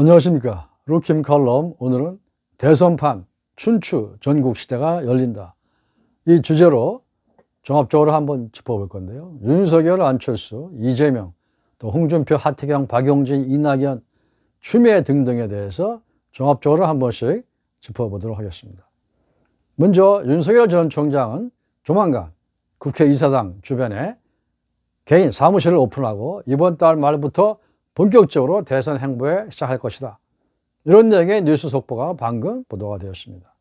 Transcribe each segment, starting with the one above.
안녕하십니까. 루킴 칼럼. 오늘은 대선판 춘추 전국시대가 열린다, 이 주제로 종합적으로 한번 짚어볼 건데요. 윤석열, 안철수, 이재명, 또 홍준표, 하태경, 박용진, 이낙연, 추미애 등등에 대해서 종합적으로 한 번씩 짚어보도록 하겠습니다. 먼저 윤석열 전 총장은 조만간 국회의사당 주변에 개인 사무실을 오픈하고 이번 달 말부터 본격적으로 대선 행보에 시작할 것이다, 이런 내용의 뉴스 속보가 방금 보도가 되었습니다.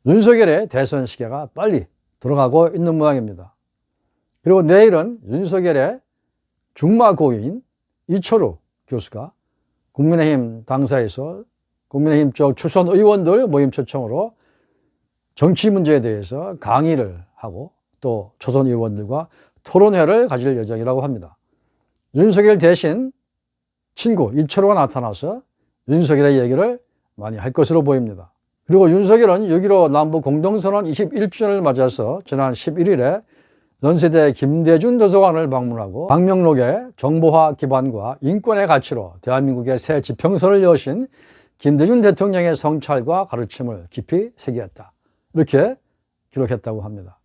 윤석열의 대선 시계가 빨리 돌아가고 있는 모양입니다. 그리고 내일은 윤석열의 중마고인 이철우 교수가 국민의힘 당사에서 국민의힘 쪽 초선 의원들 모임 초청으로 정치 문제에 대해서 강의를 하고 또 초선 의원들과 토론회를 가질 예정이라고 합니다. 윤석열 대신 친구 이철우가 나타나서 윤석열의 얘기를 많이 할 것으로 보입니다. 그리고 윤석열은 6.15 남북 공동선언 21주년을 맞아서 지난 11일에 연세대 김대중 도서관을 방문하고 방명록의 정보화 기반과 인권의 가치로 대한민국의 새 지평선을 여신 김대중 대통령의 성찰과 가르침을 깊이 새겼다, 이렇게 기록했다고 합니다.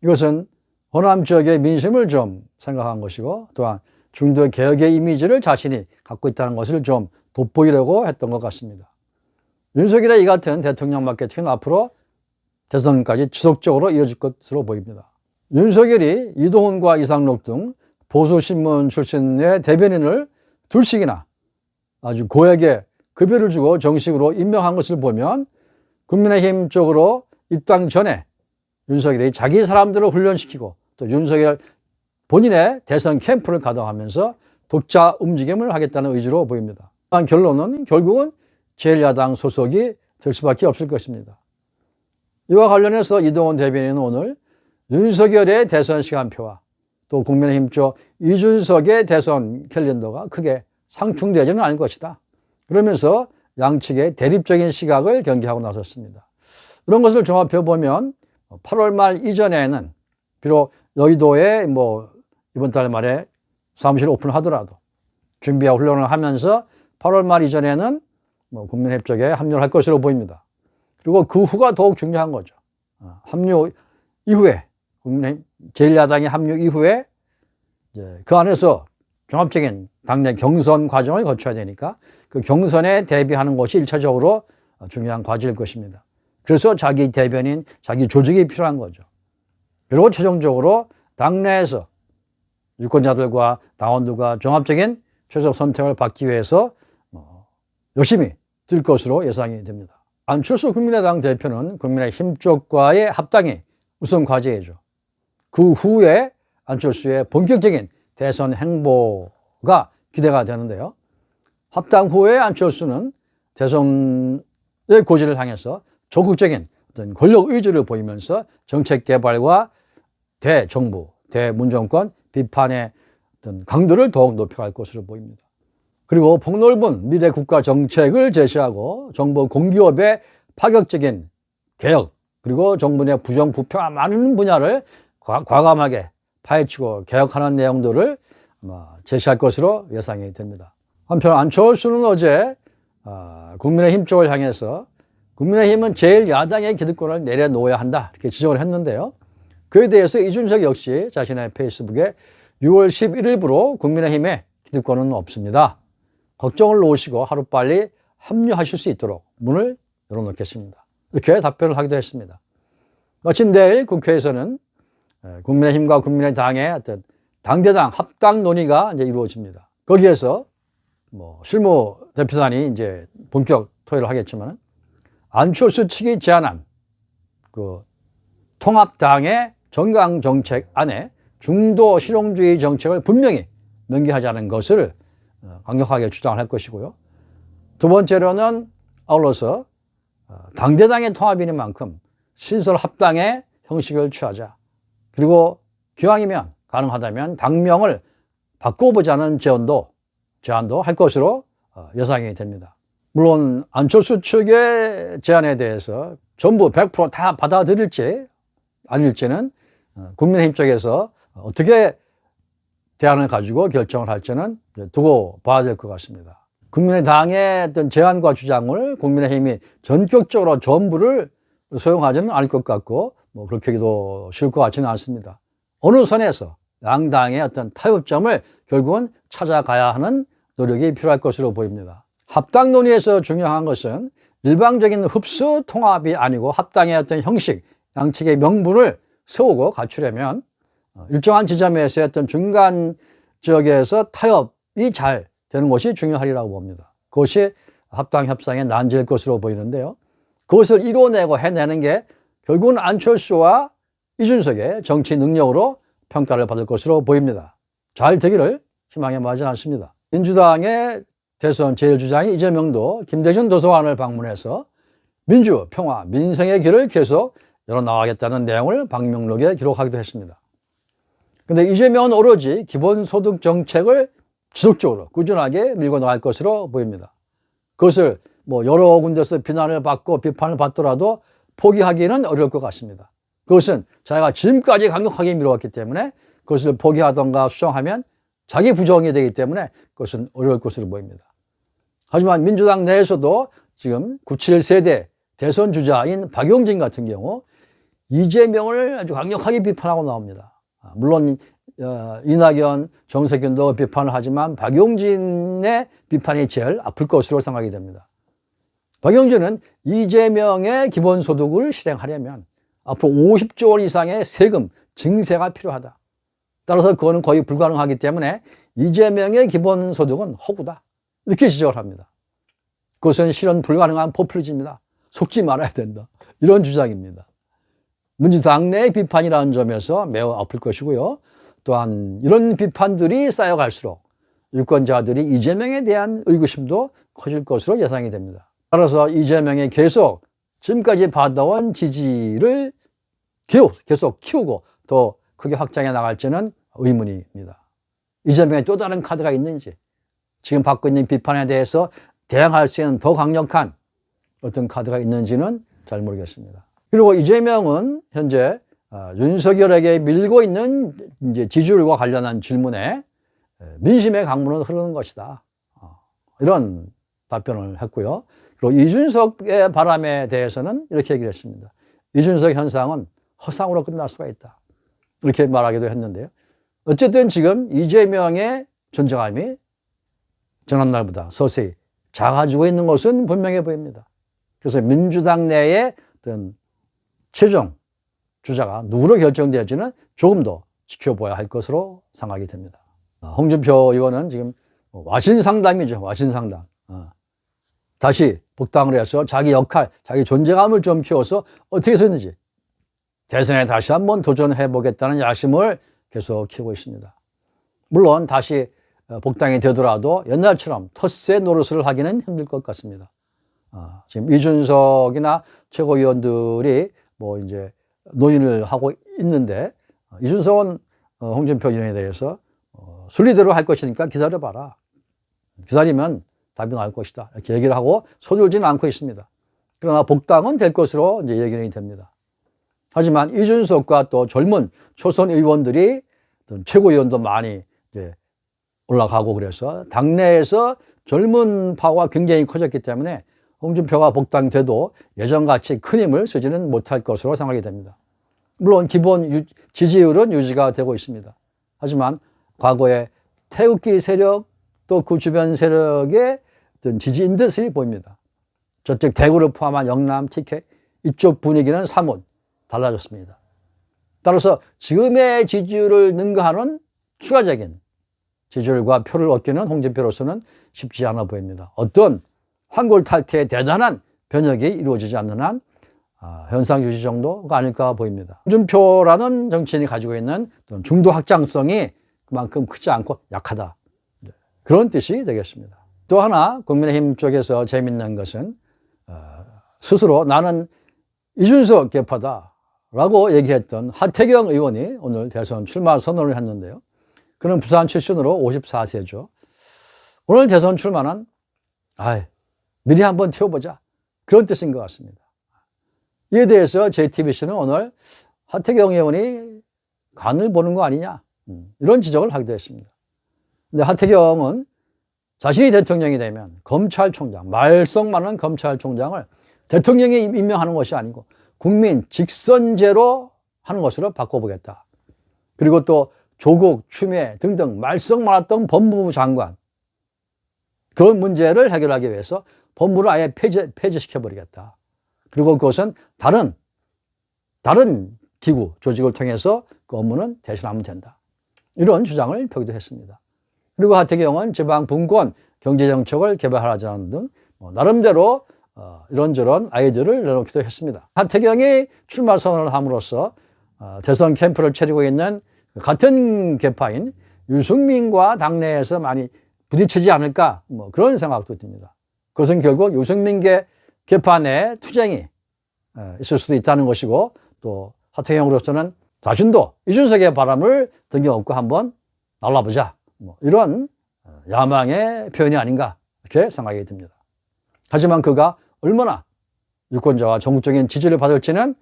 이것은 호남 지역의 민심을 좀 생각한 것이고, 또한 중도 개혁의 이미지를 자신이 갖고 있다는 것을 좀 돋보이려고 했던 것 같습니다. 윤석열의 이 같은 대통령 마케팅은 앞으로 대선까지 지속적으로 이어질 것으로 보입니다. 윤석열이 이동훈과 이상록 등 보수신문 출신의 대변인을 둘씩이나 아주 고액의 급여를 주고 정식으로 임명한 것을 보면 국민의힘 쪽으로 입당 전에 윤석열이 자기 사람들을 훈련시키고 또 윤석열 본인의 대선 캠프를 가동하면서 독자 움직임을 하겠다는 의지로 보입니다. 결론은 결국은 제1야당 소속이 될 수밖에 없을 것입니다. 이와 관련해서 이동훈 대변인은 오늘 윤석열의 대선 시간표와 또 국민의힘 쪽 이준석의 대선 캘린더가 크게 상충되지는 않을 것이다, 그러면서 양측의 대립적인 시각을 경계하고 나섰습니다. 이런 것을 종합해보면 8월 말 이전에는 비록 여의도에 이번 달 말에 사무실 오픈하더라도 준비와 훈련을 하면서 8월 말 이전에는 국민의힘 쪽에 합류를 할 것으로 보입니다. 그리고 그 후가 더욱 중요한 거죠. 합류 이후에 국민의힘 제1야당의 합류 이후에 이제 그 안에서 종합적인 당내 경선 과정을 거쳐야 되니까 그 경선에 대비하는 것이 1차적으로 중요한 과제일 것입니다. 그래서 자기 대변인, 자기 조직이 필요한 거죠. 그리고 최종적으로 당내에서 유권자들과 당원들과 종합적인 최적 선택을 받기 위해서 열심히 뛸 것으로 예상이 됩니다. 안철수 국민의당 대표는 국민의힘 쪽과의 합당이 우선 과제이죠. 그 후에 안철수의 본격적인 대선 행보가 기대가 되는데요. 합당 후에 안철수는 대선의 고지를 향해서 적극적인 어떤 권력 의지를 보이면서 정책 개발과 대정부, 대문정권 비판의 어떤 강도를 더욱 높여갈 것으로 보입니다. 그리고 폭넓은 미래 국가 정책을 제시하고 정부 공기업의 파격적인 개혁, 그리고 정부 내 부정부패가 많은 분야를 과감하게 파헤치고 개혁하는 내용들을 제시할 것으로 예상이 됩니다. 한편 안철수는 어제 국민의힘 쪽을 향해서 국민의힘은 제1야당의 기득권을 내려놓아야 한다, 이렇게 지적을 했는데요. 그에 대해서 이준석 역시 자신의 페이스북에 6월 11일부로 국민의힘에 기득권은 없습니다, 걱정을 놓으시고 하루빨리 합류하실 수 있도록 문을 열어놓겠습니다, 이렇게 답변을 하기도 했습니다. 마침 내일 국회에서는 국민의힘과 국민의당의 어떤 당대당 합당 논의가 이제 이루어집니다. 거기에서 실무 대표단이 이제 본격 토의를 하겠지만 안철수 측이 제안한 그 통합당의 정강 정책 안에 중도 실용주의 정책을 분명히 명기하자는 것을 강력하게 주장을 할 것이고요. 두 번째로는 아울러서 당대당의 통합인 만큼 신설 합당의 형식을 취하자, 그리고 기왕이면 가능하다면 당명을 바꿔보자는 제안도 할 것으로 예상이 됩니다. 물론 안철수 측의 제안에 대해서 전부 100% 다 받아들일지 아닐지는 국민의힘 쪽에서 어떻게 대안을 가지고 결정을 할지는 두고 봐야 될 것 같습니다. 국민의당의 어떤 제안과 주장을 국민의힘이 전격적으로 전부를 소용하지는 않을 것 같고, 뭐 그렇게도 쉬울 것 같지는 않습니다. 어느 선에서 양당의 어떤 타협점을 결국은 찾아가야 하는 노력이 필요할 것으로 보입니다. 합당 논의에서 중요한 것은 일방적인 흡수 통합이 아니고 합당의 어떤 형식, 양측의 명분을 세우고 갖추려면 일정한 지점에서의 어떤 중간 지역에서 타협이 잘 되는 것이 중요하리라고 봅니다. 그것이 합당 협상의 난제일 것으로 보이는데요. 그것을 이뤄내고 해내는 게 결국은 안철수와 이준석의 정치 능력으로 평가를 받을 것으로 보입니다. 잘 되기를 희망해 마지 않습니다. 민주당의 대선 제1주장인 이재명도 김대중 도서관을 방문해서 민주, 평화, 민생의 길을 계속 열어나가겠다는 내용을 방명록에 기록하기도 했습니다. 그런데 이재명은 오로지 기본소득 정책을 지속적으로 꾸준하게 밀고 나갈 것으로 보입니다. 그것을 뭐 여러 군데서 비난을 받고 비판을 받더라도 포기하기는 어려울 것 같습니다. 그것은 자기가 지금까지 강력하게 밀어왔기 때문에 그것을 포기하던가 수정하면 자기 부정이 되기 때문에 그것은 어려울 것으로 보입니다. 하지만 민주당 내에서도 지금 97세대 대선 주자인 박용진 같은 경우 이재명을 아주 강력하게 비판하고 나옵니다. 물론 이낙연, 정세균도 비판을 하지만 박용진의 비판이 제일 아플 것으로 생각이 됩니다. 박용진은 이재명의 기본소득을 실행하려면 앞으로 50조 원 이상의 세금 증세가 필요하다. 따라서 그거는 거의 불가능하기 때문에 이재명의 기본소득은 허구다. 이렇게 지적을 합니다. 그것은 실현 불가능한 포퓰리즘이다. 속지 말아야 된다. 이런 주장입니다. 민주당 내 비판이라는 점에서 매우 아플 것이고요. 또한 이런 비판들이 쌓여갈수록 유권자들이 이재명에 대한 의구심도 커질 것으로 예상이 됩니다. 따라서 이재명이 계속 지금까지 받아온 지지를 계속 키우고 더 크게 확장해 나갈지는 의문입니다. 이재명의 또 다른 카드가 있는지, 지금 받고 있는 비판에 대해서 대항할 수 있는 더 강력한 어떤 카드가 있는지는 잘 모르겠습니다. 그리고 이재명은 현재 윤석열에게 밀고 있는 이제 지지율과 관련한 질문에 민심의 강물은 흐르는 것이다. 이런 답변을 했고요. 그리고 이준석의 바람에 대해서는 이렇게 얘기를 했습니다. 이준석 현상은 허상으로 끝날 수가 있다. 이렇게 말하기도 했는데요. 어쨌든 지금 이재명의 존재감이 지난날보다 서서히 작아지고 있는 것은 분명해 보입니다. 그래서 민주당 내의 어떤 최종 주자가 누구로 결정될지는 조금 더 지켜봐야 할 것으로 생각이 됩니다. 홍준표 의원은 지금 와신상담이죠. 와신상담. 다시 복당을 해서 자기 역할, 자기 존재감을 좀 키워서 어떻게 했는지 대선에 다시 한번 도전해 보겠다는 야심을 계속 키우고 있습니다. 물론 다시 복당이 되더라도 옛날처럼 텃세 노릇을 하기는 힘들 것 같습니다. 지금 이준석이나 최고위원들이 뭐 이제 논의를 하고 있는데, 이준석은 홍준표 의원에 대해서 순리대로 할 것이니까 기다려봐라. 기다리면 답이 나올 것이다. 이렇게 얘기를 하고 서둘지는 않고 있습니다. 그러나 복당은 될 것으로 이제 얘기는 됩니다. 하지만 이준석과 또 젊은 초선 의원들이 최고위원도 많이 이제 올라가고 그래서 당내에서 젊은 파가 굉장히 커졌기 때문에 홍준표가 복당돼도 예전같이 큰 힘을 쓰지는 못할 것으로 생각이 됩니다. 물론 기본 지지율은 유지가 되고 있습니다. 하지만 과거에 태극기 세력 또 그 주변 세력의 어떤 지지인 듯이 보입니다. 저쪽 대구를 포함한 영남, TK 이쪽 분위기는 사뭇 달라졌습니다. 따라서 지금의 지지율을 능가하는 추가적인 지지율과 표를 얻기는 홍준표로서는 쉽지 않아 보입니다. 어떤 환골탈태의 대단한 변혁이 이루어지지 않는 한 현상 유지 정도가 아닐까 보입니다. 홍준표라는 정치인이 가지고 있는 중도 확장성이 그만큼 크지 않고 약하다. 그런 뜻이 되겠습니다. 또 하나 국민의힘 쪽에서 재밌는 것은 스스로 나는 이준석 계파다라고 얘기했던 하태경 의원이 오늘 대선 출마 선언을 했는데요. 그는 부산 출신으로 54세죠. 오늘 대선 출마는 미리 한번 태워보자, 그런 뜻인 것 같습니다. 이에 대해서 JTBC는 오늘 하태경 의원이 간을 보는 거 아니냐, 이런 지적을 하기도 했습니다. 근데 하태경은 자신이 대통령이 되면 검찰총장, 말썽 많은 검찰총장을 대통령이 임명하는 것이 아니고 국민 직선제로 하는 것으로 바꿔보겠다. 그리고 또 조국, 추미애 등등 말썽 많았던 법무부 장관, 그런 문제를 해결하기 위해서 법무를 아예 폐지시켜버리겠다. 그리고 그것은 다른 기구, 조직을 통해서 그 업무는 대신하면 된다. 이런 주장을 펴기도 했습니다. 그리고 하태경은 지방분권 경제정책을 개발하자는 등 나름대로 이런저런 아이디어를 내놓기도 했습니다. 하태경이 출마 선언을 함으로써 대선 캠프를 차리고 있는 같은 계파인 유승민과 당내에서 많이 부딪히지 않을까, 그런 생각도 듭니다. 그것은 결국 유승민계 계파 내 투쟁이 있을 수도 있다는 것이고, 또 하태경으로서는 자신도 이준석의 바람을 등겨업고 한번 날라보자, 이런 야망의 표현이 아닌가, 이렇게 생각이 듭니다. 하지만 그가 얼마나 유권자와 전국적인 지지를 받을지는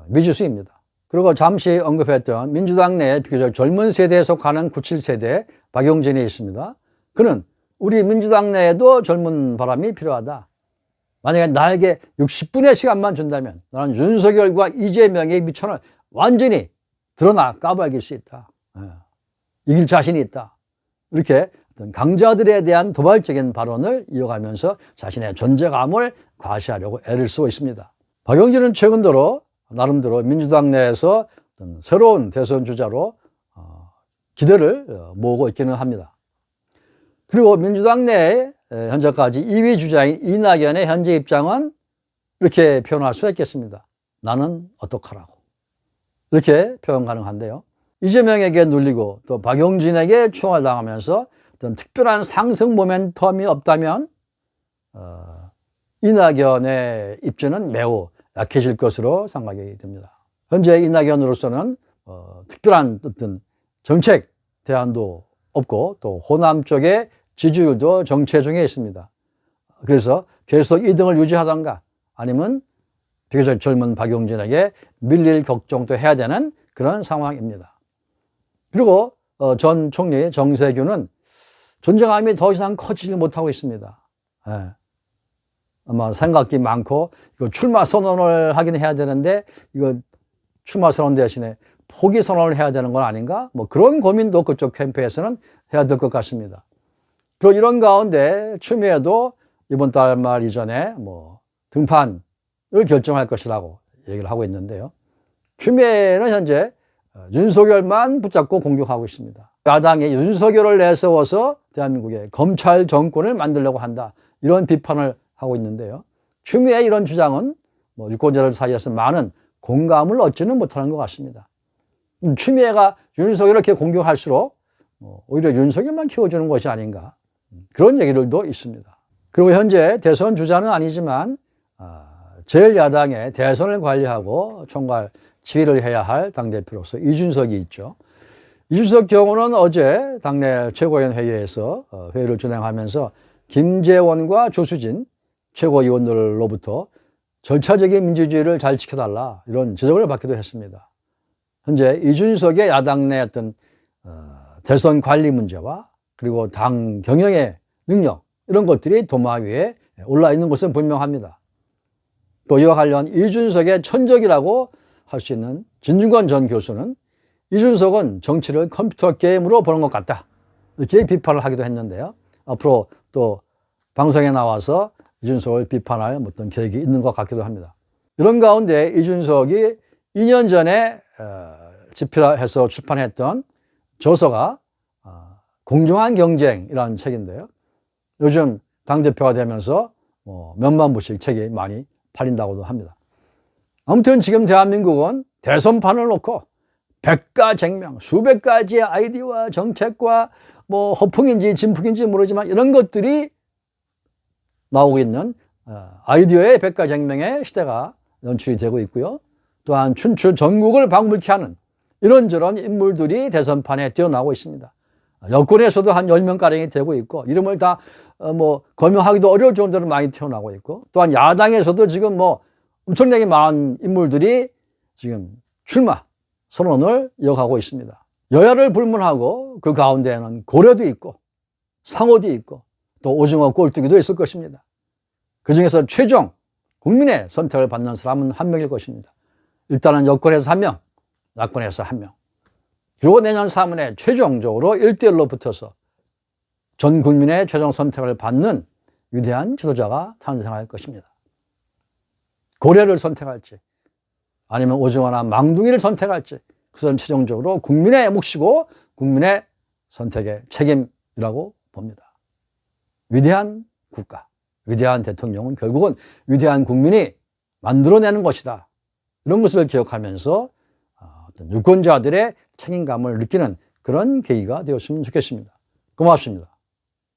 미지수입니다. 그리고 잠시 언급했던 민주당 내 비교적 젊은 세대에 속하는 97세대 박용진이 있습니다. 그는 우리 민주당 내에도 젊은 바람이 필요하다. 만약에 나에게 60분의 시간만 준다면 나는 윤석열과 이재명의 미천을 완전히 드러나 까발릴 수 있다. 이길 자신이 있다. 이렇게 강자들에 대한 도발적인 발언을 이어가면서 자신의 존재감을 과시하려고 애를 쓰고 있습니다. 박용진은 최근 들어 나름대로 민주당 내에서 새로운 대선 주자로 기대를 모으고 있기는 합니다. 그리고 민주당 내에 현재까지 2위 주자인 이낙연의 현재 입장은 이렇게 표현할 수 있겠습니다. 나는 어떡하라고. 이렇게 표현 가능한데요. 이재명에게 눌리고 또 박용진에게 추월당하면서 어떤 특별한 상승 모멘텀이 없다면 이낙연의 입지는 매우 약해질 것으로 생각이 됩니다. 현재 이낙연으로서는 특별한 어떤 정책 대안도 없고 또 호남 쪽의 지지율도 정체 중에 있습니다. 그래서 계속 2등을 유지하던가 아니면 비교적 젊은 박용진에게 밀릴 걱정도 해야 되는 그런 상황입니다. 그리고 전 총리 정세균은 존재감이 더 이상 커지지 못하고 있습니다. 아마 생각이 많고 이거 출마 선언을 하긴 해야 되는데 이거 출마 선언 대신에 포기 선언을 해야 되는 건 아닌가? 그런 고민도 그쪽 캠프에서는 해야 될 것 같습니다. 그리고 이런 가운데 추미애도 이번 달 말 이전에 등판을 결정할 것이라고 얘기를 하고 있는데요. 추미애는 현재 윤석열만 붙잡고 공격하고 있습니다. 야당이 윤석열을 내세워서 대한민국의 검찰 정권을 만들려고 한다. 이런 비판을 하고 있는데요. 추미애의 이런 주장은 유권자들 사이에서 많은 공감을 얻지는 못하는 것 같습니다. 추미애가 윤석열을 이렇게 공격할수록 오히려 윤석열만 키워주는 것이 아닌가, 그런 얘기들도 있습니다. 그리고 현재 대선 주자는 아니지만 제1야당의 대선을 관리하고 총괄 지휘를 해야 할 당대표로서 이준석이 있죠. 이준석 경우는 어제 당내 최고위원 회의에서 회의를 진행하면서 김재원과 조수진 최고위원들로부터 절차적인 민주주의를 잘 지켜달라, 이런 지적을 받기도 했습니다. 현재 이준석의 야당 내 어떤 대선 관리 문제와 그리고 당 경영의 능력, 이런 것들이 도마 위에 올라 있는 것은 분명합니다. 또 이와 관련 이준석의 천적이라고 할 수 있는 진중권 전 교수는 이준석은 정치를 컴퓨터 게임으로 보는 것 같다, 이렇게 비판을 하기도 했는데요. 앞으로 또 방송에 나와서 이준석을 비판할 어떤 계획이 있는 것 같기도 합니다. 이런 가운데 이준석이 2년 전에 집필해서 출판했던 저서가 공정한 경쟁이라는 책인데요. 요즘 당대표가 되면서 몇만 부씩 책이 많이 팔린다고도 합니다. 아무튼 지금 대한민국은 대선판을 놓고 백가쟁명, 수백 가지의 아이디어와 정책과 허풍인지 진풍인지 모르지만 이런 것들이 나오고 있는 아이디어의 백가쟁명의 시대가 연출이 되고 있고요. 또한 춘추 전국을 방불케 하는 이런저런 인물들이 대선판에 뛰어나오고 있습니다. 여권에서도 한 10명가량이 되고 있고, 이름을 다 거명하기도 어려울 정도로 많이 튀어나오고 있고, 또한 야당에서도 지금 엄청나게 많은 인물들이 지금 출마 선언을 이어가고 있습니다. 여야를 불문하고 그 가운데에는 고려도 있고 상호도 있고 또 오징어 꼴뚜기도 있을 것입니다. 그 중에서 최종 국민의 선택을 받는 사람은 한 명일 것입니다. 일단은 여권에서 한 명, 야권에서 한 명. 그리고 내년 3월에 최종적으로 1대1로 붙어서 전 국민의 최종 선택을 받는 위대한 지도자가 탄생할 것입니다. 고래를 선택할지 아니면 오징어나 망둥이를 선택할지 그것은 최종적으로 국민의 몫이고 국민의 선택의 책임이라고 봅니다. 위대한 국가, 위대한 대통령은 결국은 위대한 국민이 만들어내는 것이다. 이런 것을 기억하면서 어떤 유권자들의 책임감을 느끼는 그런 계기가 되었으면 좋겠습니다. 고맙습니다.